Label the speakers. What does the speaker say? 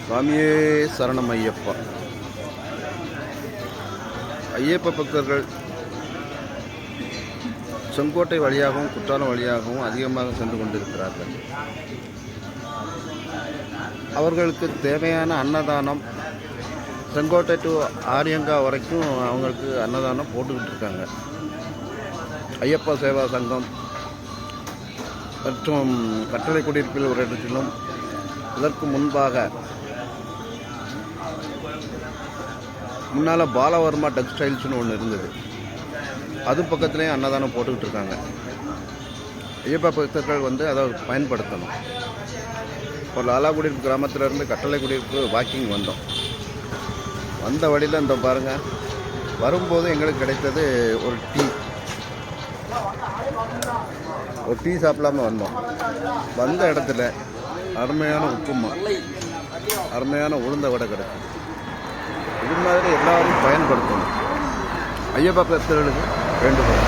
Speaker 1: சுவாமியே சரணம் ஐயப்பா. ஐயப்ப பக்தர்கள் செங்கோட்டை வழியாகவும் குற்றாலம் வழியாகவும் அதிகமாக சென்று கொண்டிருக்கிறார்கள். அவர்களுக்கு தேவையான அன்னதானம் செங்கோட்டை டு ஆரியங்கா வரைக்கும் அவங்களுக்கு அன்னதானம் போட்டுக்கிட்டு இருக்காங்க. ஐயப்பா சேவா சங்கம் மற்றும் கட்டளை குடியிருப்பில் ஒரு இடத்திலும், இதற்கு முன்பாக முன்னால் பாலவர்மா டெக்ஸ்டைல்ஸ்னு ஒன்று இருந்தது, அது பக்கத்துலேயும் அன்னதானம் போட்டுக்கிட்டு இருக்காங்க. ஐயப்பா பக்தர்கள் அதை பயன்படுத்தணும். ஒரு லாலாகுடியிருப்பு கிராமத்திலேருந்து கட்டளை குடியிருப்பு வாக்கிங் வந்தோம். வந்த வழியில் இந்த பாருங்கள், வரும்போது எங்களுக்கு கிடைத்தது ஒரு டீ சாப்பிடாமல் வந்தோம். வந்த இடத்துல அருமையான உப்புமா, அருமையான உளுந்த வடை கிடைக்கும். இது மாதிரி எல்லாரும் பயன்படுத்தணும். ஐயப்பா பக்தர்களுக்கு வேண்டுகோள்.